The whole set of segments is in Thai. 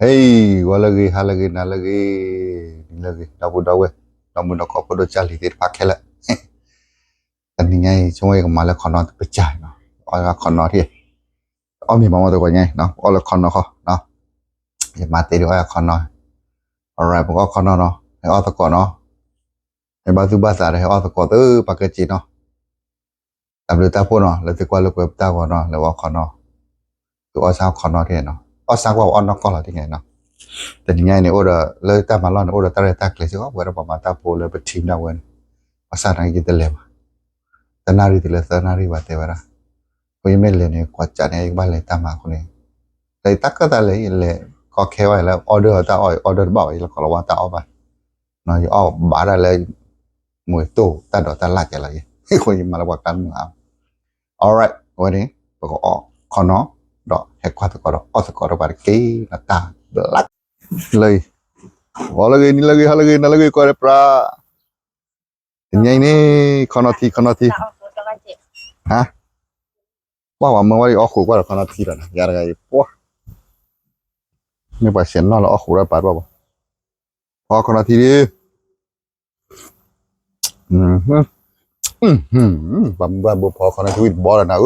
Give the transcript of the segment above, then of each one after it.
Hey, wala lagi, halagi, nalagi, nilagi, dabu dawe, dabu nak apa do cali di pakai lah. Tadi nyai cuma yang malah kono pecah, no. Orang kono dia, mi mama tu kau nyai, no. Orang kono kau, no. Ya mati dia orang kono. Alright, pokok kono no. Orang tu kono. Yang batu basah dia, orang tu kau tu pakai cino. Tapi tak pun no, lepas kau lu kau tahu no, lewat kono. Tu orang sah kono dia no. Orang sah kau orang kau lah tinggal no. Tadinya ini udah le ta malon udah tarik tak lesi kok berapa mata pula bertim dah wen pasal lagi kita lewat tanari tidak tanari bate bara kau email ni kuat ni iqbal le tama aku ni le tak kata le kau kewa le order bawa le kalau wata apa no yo bara le mui tu tak ada tak lagi lagi kau yang malah bukan mengam alright kau ni pokok kono dok hekuat kau bar ki nata belak lagi, lagi kau ada pra. Ini konoti. Hah? Wah, mawari aku kau ada konoti dah. Yara gay. Wah, ni pasien nol aku dah par bapa. Wah konoti dia. Bamba buat konoti with bola na.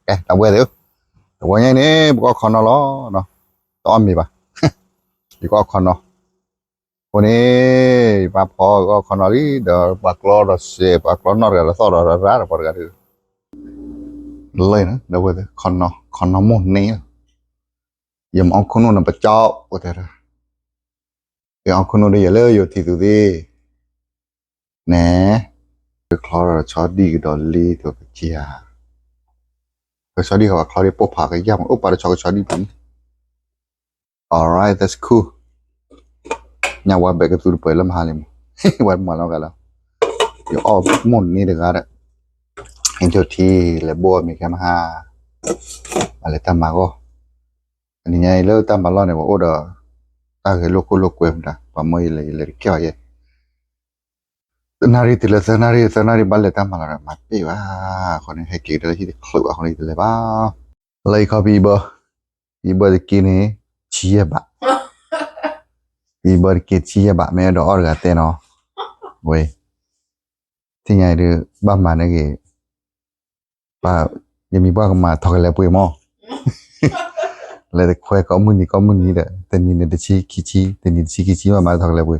Tak boleh tu. Pokoknya ini bukan kono lo, no. Tom ni bah. Di kau kono, ini papa kau kono ni dah baklor dah sep, baklor nor kalau sor dah rara pergi tu, lain dah buat kono mun ni, yang aku kono nampak cak, buat ada, yang aku kono dia le yo tidu di, ne, baklor cadi dolly tu kecil, cadi kau baklor dia popa ke jam, pada cadi pun. Alright, that's cool. Nyawa baik itu rupai lam halim. Wan malam kalau. Yo mon ni dengar. Enjo ti lebo mi kama. Ale tamago. Ani nyai lo tamalo ne oda. Ta ke loko dah. Pamoi le kya ye. Senari balik tamalo mati wah. Kau ni heki dah sih keluar kau ni le ba. Lai kau iba kini. Chia bạc vì bờ kia chia bạc mẹ đó ở gà tên nó vậy thì ngày được ba mà này kì ba giờ mình ba mà thằng lại bùi mò lại được khoe có mừng gì đó tên nhìn được chi tên nhìn chi mà thằng lại bùi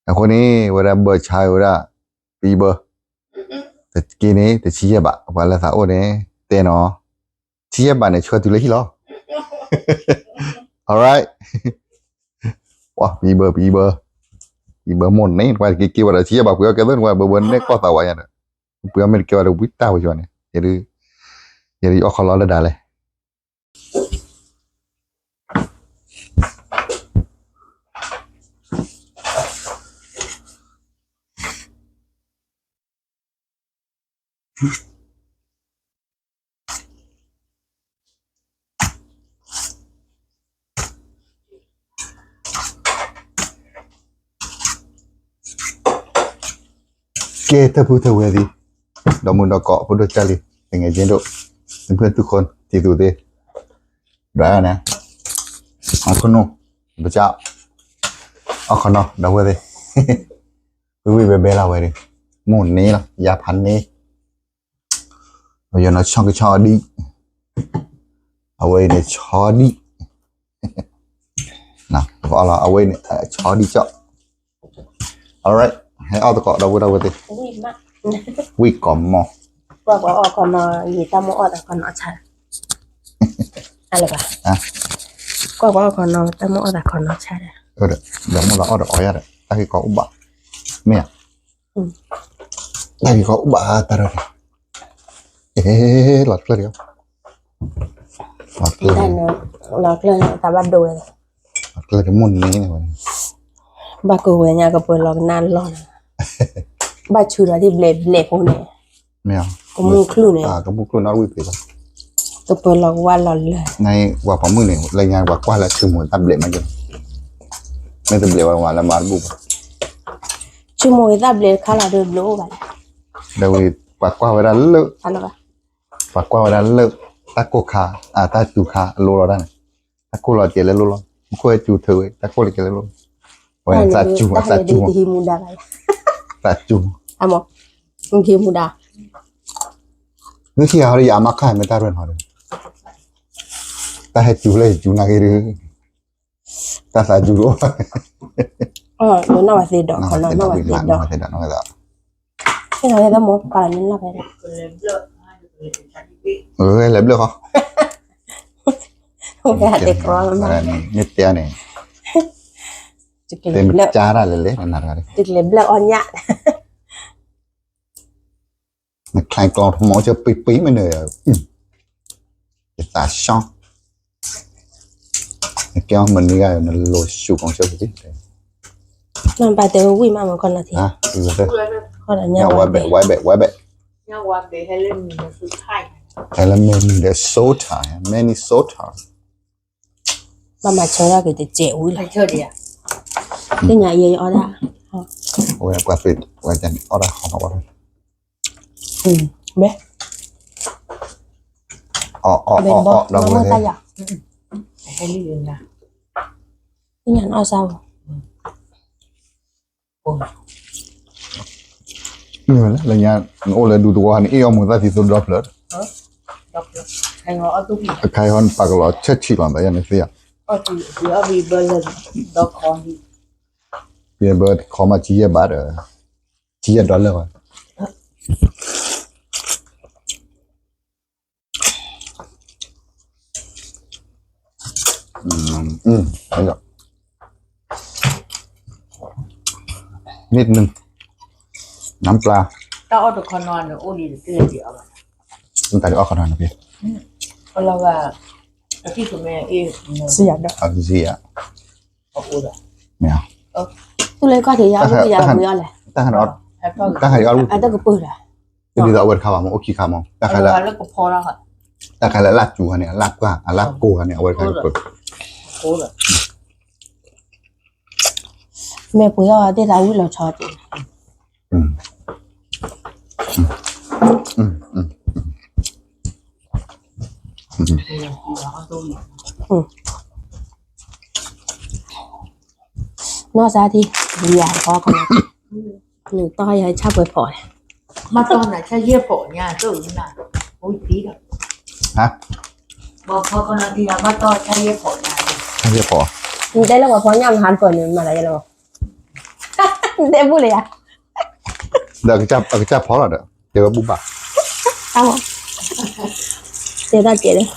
àคนนี้เวลาเบอร์ชายเวลาปีเบอร์แต่กีนี้แต่chia bạc và là sao này tên nó chia bạc này chưa từ lấy lo alright ว้าปีเบอร์หมดนี่ว่าเกี่ยวกับเชียบเพื่อกันเรื่องว่าเบอร์เนี่ยก็ต่อไว้นะเพื่อไม่เกี่ยวกับวิต้าไปชวนเนี่ยอย่าดื้อออกคอร์แล้วได้เลยkita putar wedi, damun dah kau pun dah cari, dengan jenduk, พื่อนทุกคนที่ดูดิได้นะเอาคนนู้นเจ้าเอาคนนู้นเดาwedi,วิเบลาwedi, หมุนนี้ละยาพันนี้เอาอย่างนั้นช่องก็ชอดีเอาไว้ในชอดีนะพอเราเอาไว้ในชอดีเจ้า alright ให้เอาตะเกาะเดาwediวิกก่อมมอว่าออกก่อนนอนยีตามออดก่อนนอนใช่อะไรปะว่าออกก่อนนอนตามออดก่อนนอนใช่เลยเดี๋ยวมันเราออดอ้อยอะไรตาที่เขาอุบะเนี่ยตาที่เขาอุบะตาเลยหลอดเกลือหลอดเกลือแต่บ้านดูเลยหลอดเกลือจะมุ่นนี้เนี่ยมันบ้ากูเวียกับเปิดหลอกนานร้อนบ้าชูระที่เบลพวกนี้ไม่เอาก็มุ้งคลื่นเนี่ยก็มุ้งคลื่นเอาไว้ไปแล้วก็เปิดหลอกว่าหลอนเลยในว่าผมมือเนี่ยรายงานว่าว่าแล้วชื่อหมวดตับเบลมาจนไม่ตับเบลว่าแล้วมาบุกชื่อหมวดตับเบลข้าเราเดินโลไปเดี๋ยวว่าเวลาเลิกอะไรปะว่าเวลาเลิกตาโกคาตาจูคาโลเราได้ ตะโกเราเจริญรู้ก็จูเธอตะโกเลยเจริญรู้ว่าสัจจูสัจจู di muda lah สัจจู amo di muda นี่ที่เขาเรียกมาขายไม่ได้ด้วยหรอแต่ให้จูเลยจูนักเรือแต่สัจจูรู้ no va a ser do kono no va a ser do ไม่ได้ไม่ได้ que no le damos para ni la pera เล็บเลยเขา fíjate cómo นี่เตี้ยนี่ que เต็ม le จ้าได้เลยนั่นอะไร le bla onya มันคลายกรองหมอจะปีไม่เหนื่อยจะตาช่องแก้วมันนี่ไงมันโลชูของเจ้าที่ มันไปเตะวิ่งมาเหมือนกันละที ดูสิ คนละเนี่ย ไว้แบบ เนี่ยวันเดย์ให้เล่นมันคือไข่ แต่ละเมนูเดี๋ยวโซทาเมนูโซทา มันมาเชื่อque teเจ๋วเล ไม่ ย เชื่อเดียว ที่ไหนเยอะๆได้ โอ้ยกว่าปิดกว่าจะอะไรของอะไร เบ๊ เรา มัน เลย ตายอ่ะ ให้เล่นนะ ที่ไหนเอาเศร้า โอ้ นี่แหละแล้วเนี่ยโอ้เลยดูตัวนี้เอามือตาที่สุดรอบเลย ดอกใครงอเอาตุ้ง ใครคนปากหลอดเช็ดชีหลังแต่ยังไม่เสีย เอาตุ้งเดี๋ยวมีเบอร์เลยดอกคอนดี เบียร์เบิร์ดขอมาชี้บาทชี้ดอลลาร์ นี่ก็นิดนึงน้ำปลา ถ้าเอาดอกคอนนอนโอ้ดีเตี้ยเดียว ตั้งแต่เอาขนาดนั้นพี่ เพราะเราว่าที่คุณแม่เอง เสียดอก เอาสิอ่ะ เอาอุ้ย ไม่เอา ตัวเล็กก็ถือยาวไม่ยาวไม่ยาวเลย ตั้งขนาด ให้พ่อ ตั้งขนาดเอาลูก ไอ้ตัวก็ปืนอ่ะ จะดีต่อเอาเวทข้าวมันโอเคข้าวมันตั้งข เอา นาด แล้วก็พอแล้วค่ะ ตั้งขนาดลาดจูฮะเนี่ยลาดกว่าลาดกูฮะเนี่ยเอาเวทข้าวเปิด โอ้เลย แม่ปุ้ยเอาได้เราวิ่งเราชอจริง เอาตุ้ง นอกจากที่เรียนพอคนละหนึ่งต้อยให้ชาเปิดพอ มาตอนไหนใช่เยี่ยปเนี่ยตู้นี่นะโอ้ยปีแล้ว ฮะ บอกพอคนนั้นทีนะมาตอนใช่เยี่ยปเนี่ย ไม่ใช่พอ ได้แล้วว่าพอยำทานเปิดเนี่ยมาอะไรแล้วได้พูดเลยอ่ะ เดี๋ยวก็จะพอแล้วเดี๋ยวบุบบ้า เอาเดี๋ยวได้เจ๊เลย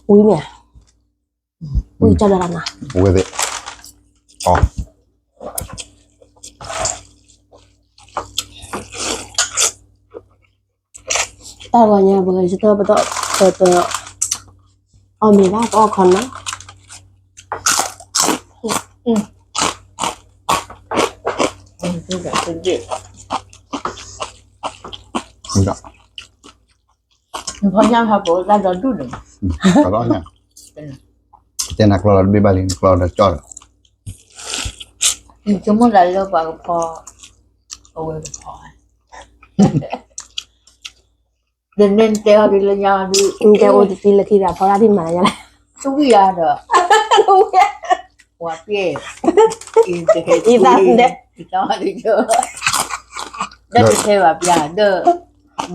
อุ้ยเนี่ยอุ้ยเจ้าดารานะ โอ้ยเด็กอ๋อ แต่ว่าเนี่ยเบอร์จะเตอร์ประตูเตอร์เอามีได้ก็คอนนะ คือแบบเป็นเด็ก นี่ก็ พอย่าพาโบได้เราดูหนึ่ง ก็ร้อนเนี่ยเจนักเราบิบาลินเราจอด จะมั่วอะไรเราบอกพอเอาไว้พอเดินเดินเตะอะไรเลยยาดู แกโอติตีละทีละเพราะว่าที่มาเนี่ยแหละ ทุกอย่างเด้อหัวเปี้ยอีเด็กอีตาเด็กอีตาเด็กเด้อเด็กเทวดาเด้อ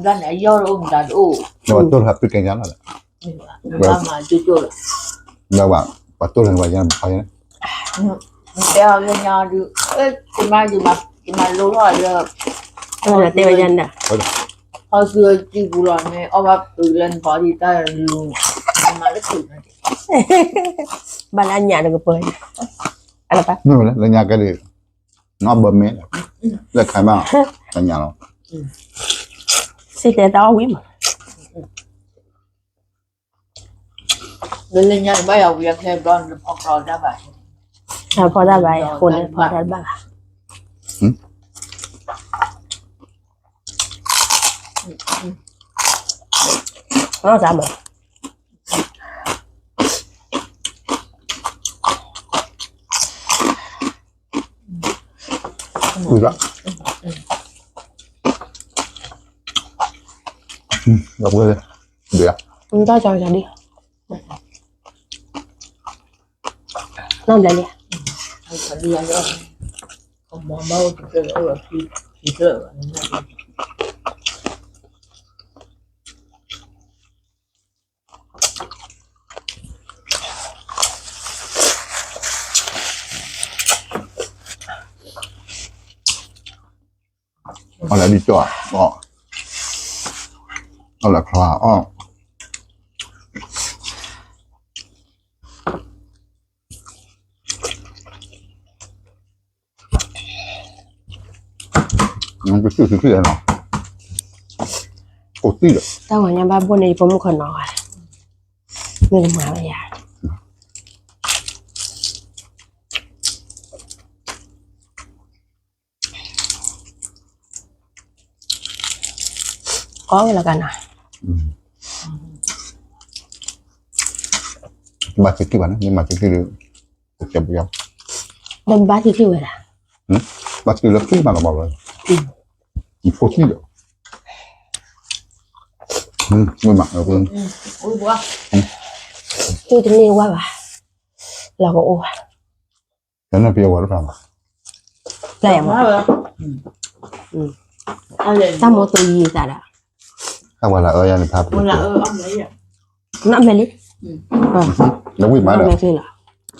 ด้านไหนย่อลงด้านอู้ เดี๋ยวตัวครับปิดกันยันแล้ว มาจู่ๆ เดี๋ยวว่าปัดตัวเลยว่ายันพอยัน เดี๋ยวเรียนยาดูจะมารู้ว่าเรื่อง เตะยันด่ะ พอเสือจีบุรเนี่ยเอาแบบเรียนพอดีได้รู้มาแล้วถึง บ้านอันยาเลยก็เปิดอะไรปะ นี่แหละแล้วยาก็เลยนอกเบอร์เมตรเลือกใครบ้างแล้วยาเรา สิเตะต่อวิ่ง เรียนยาไม่เอาเรียนแค่ร้อนพอเราได้แบบ พอได้ใบคนพอได้บ้างอ๋อจำเหรอ คุยละยกเลยเดี๋ยว Chúng ta cho đi. Làm lại đi. Anh phải đi ăn nữa. Không mò mâu thì tôi ở thì tôi ở này. เอาละดีจ่ออ๋อเอาละคลาอ้อมันไปซื้อเนาะกดตีเลย Tao ở nhà ba buôn này bố còn nói. Mình mà bây giờ. Có cái là gần à? Ba chiếc kia bạn nhưng mà chiếc kia được chậm chậm. Bên ba chiếc kia vậy à? Ba chiếc là kia mà nó bảo rồi. Chỉ phô tí được. Mùi mặn rồi Vương. Ui quá. Tôi tính đi qua bà. Là gỗ. Cái này phía qua nó vào. Lẻ mà. Tao mua tôi gì cả đã. Không phải là ơi anh tháp. Muốn là ông lấy à? Nắm về đi. Đúng quỷ má được.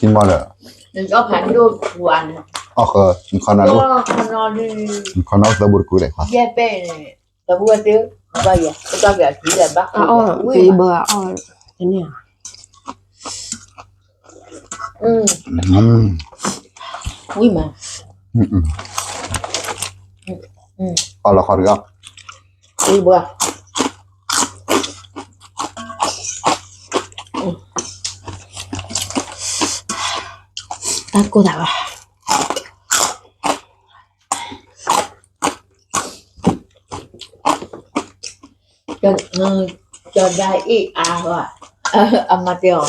Chín bao được. Đừng có phản đôi hoàn. Con nào luôn. Con nào đi. Con nào tao bụt cúi đấy hả? Dê bê này. Tao bua tiếng. Bao giờ? Tao kể chỉ là bác. Thì bờ thế này à? Ui mà. Là khó được không? Ui bữa. Ta cô thảo à? Cho đại ý à rồi. Mà tiêu.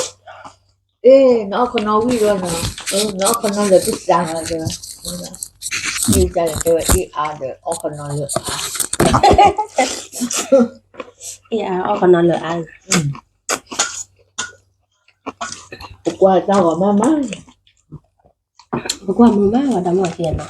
Ê, nó còn nói gì rồi nè. Nó còn nói là tức rằng là được. Đi ra là tôi ý à được. Nó còn nói được à. Dạ, còn nói lửa ăn. Qua tao gọi má má. Qua má má và đóng ngoài tiền à?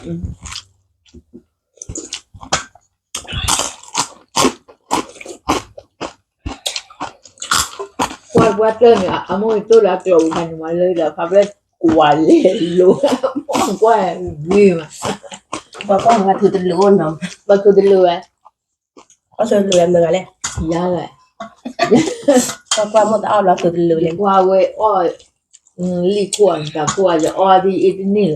Qua trên à, môi tôi đã trù thành mà lên là pháp lên quả liền luôn. Qua nhiều mà. Qua có người thử tình luôn không? Qua tôi tin lừa. Có sự lừa em được rồi. Dạ rồi. Qua một tao là thử tình lừa lên. Qua quê ôi ly quần cả qua giờ ôi đi ít nil.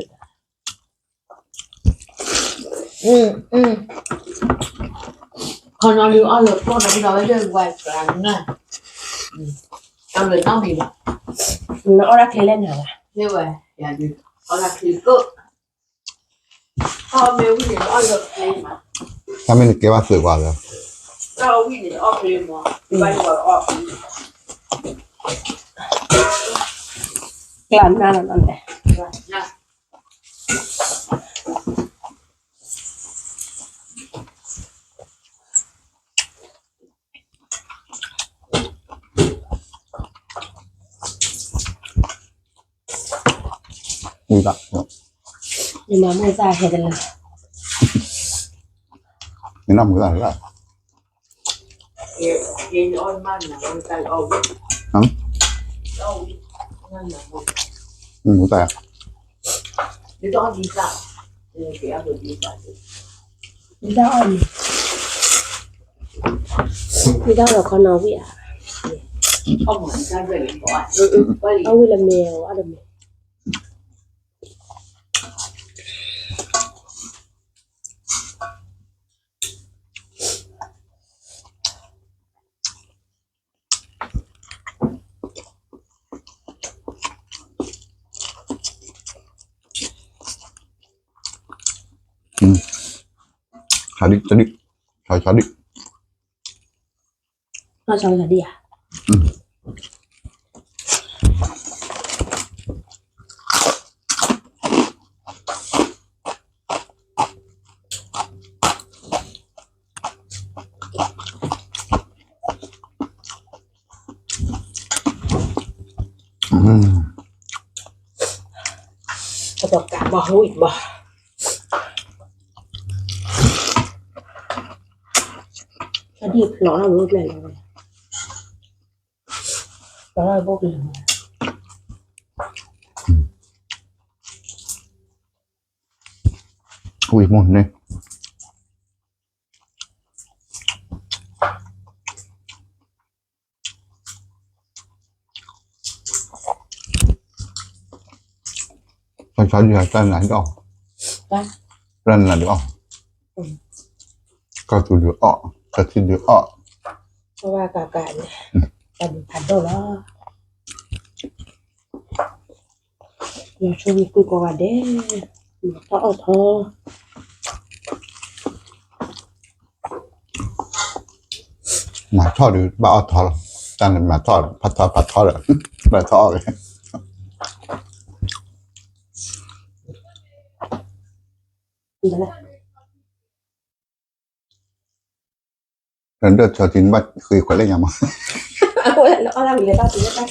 Còn nó lưu ôi được con nó nói lên ngoài càng nè. Tao lời nó gì mà. Nó ra kia lên hả? Như vậy, dạ gì? Nó là khí cơ. Nếu cái gì nó được lên mà. Sao mình kế hoạch sửa quả rồi? Tao cái gì nó lên mà. Bay vào Làm ra là này. Rồi, nha. Ui dạ. Nhưng mà mới ra thì là Cái năm cái là Vậy ôi man là con tay ôi. Hả? Ôi. Man là một. Cái tay à? Cái đó đi sao? Cái áo rồi đi sao? đi đâu anh? Đi đâu là con nó vậy à? Không phải ra về gọi. Ông ấy là mèo, ăn được mèo. Cho đi. Cho đi. Nó cho là đi à? บ่รู้อีกบ่อันนี้หลอกเรารู้เลยหลอกเราบอกเลย อุ้ยหมดเลยมันช้อนอยู่ด้านไหนดอก จ้ะ ด้านไหนดอกก็ตัวเดือดออกก็ที่เดือดออก เพราะว่ากากาเนี่ยกันทันโดแล้วอย่าช่วยกูก่อนเด้ท้อท้อ หมาทอดหรือบ้าทอดจานหมาทอดผัดทอดเหรอหมาทอดเลย นี่แหละ แล้วเดือดชอจินบ้าคือคนเล่นยังมั้ง เอาละมีเลยตั้งมีตั้ง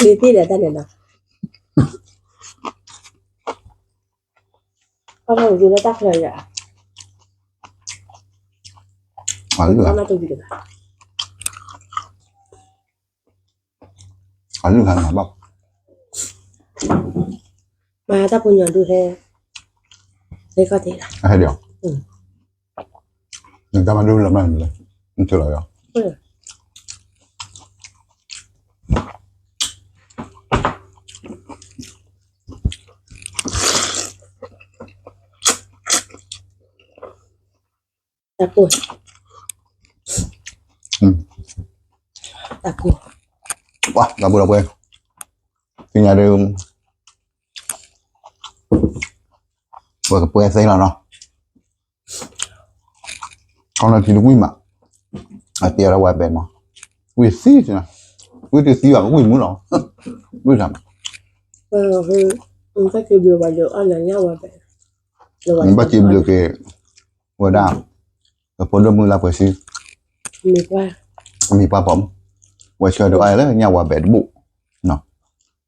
มีที่เดี๋ยวตั้งเดี๋ยวนะเอาละมีเลยตั้งเลยอ่ะ อ๋อเหรอ เอามาตัวดีกัน อ๋อเหรอหมาบอก มาถ้าคุณย้อนดูแลเลยก็ดีละ ให้เดี๋ยวยังจะมาดูแล้วมันเลยมันจะอะไรอ่ะตะกูตะกู ว้าเราบุญที่nhà đường vừa cái bữa xây là nó con là thì đúng quy mà à tia ra ngoài bền mà quy xí chứ nào quy từ xí vào quy muốn nó quy làm มันก็คือเดียวกันเดียวอะไรเงี้ยว่าแบบ mình bắt chim được cái vừa đào rồi bốn đôi mưa là vừa xí มีว่า มีปลาผมว่าเชื่อดูไอ้แล้วเนี่ยว่าแบบบุเนาะ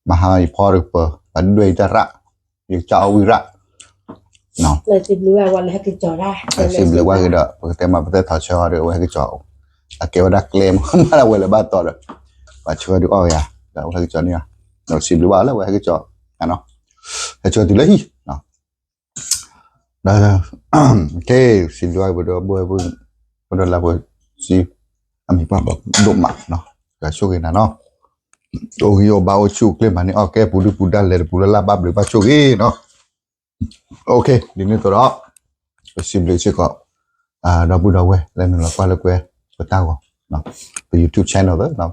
มาให้พอหรือเปล่าปันด้วยจะระอยู่เจ้าวิระเนาะ เลยจิบรู้ว่าวันแรกคือจอได้ ซิมเลยว่าคือเด้อแต่มาประเทศถอดชอหรือว่าคือเจ้าอาเกว่าดักเลมมาแล้วเวลาบ้านต่อเด้อว่าเชื่อดูอ้อยอ่ะแล้วว่าคือเจ้าเนี่ยเราซิมหรือว่าแล้วว่าคือเจ้าอ่ะเนาะให้เชื่อดูเลยเนาะได้โอเคซิมด้วยบ่ได้บ่ได้ละบ่ซิมีปลาบอกดุมักเนาะก็ช่วยกันนะเนาะโอ้ยบ่าวชุกเลยมันนี่โอเคปูดันเลยปูละบับเลยบ่ช่วยเนาะโอเคดีนี่ตัวเนาะซิมเลยสิก็เราบูดเอาไว้แล้วนึงเราก็เลยก็ตาวเนาะไป YouTube channel เด้อเนาะ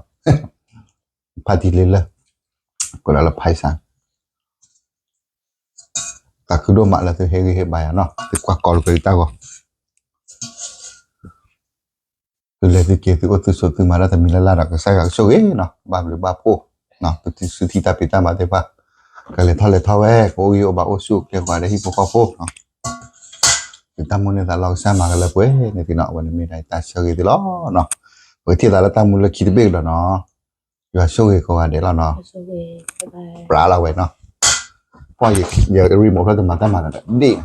พาทีเลยละก็ละไผซันก็คือโดมักละตัวเฮบายเนาะติกว่ากอลก็ตาวคือเลยที่เกี่ยวกับตัวสุดที่มาแล้วแต่มีละละก็ใส่ก็ช่วยเนาะบาหรือ บาโปเนาะตัวสุดที่ตาปิตามาได้ปะก็เลยท่อแว่โอ้ยบาโอสุกเรียกว่าได้ฮิปโปคาโฟเนาะkita mula tak lalu sama kalau gue nanti nak warna merah tak seri tu lah, no. Berarti tak letak mula kita beg lah, no. Juga seri kau ada lah, no. สวัสดีบ๊ายบาย Pernah lah, no. Poi dia remote lah tempat mana dah, ding.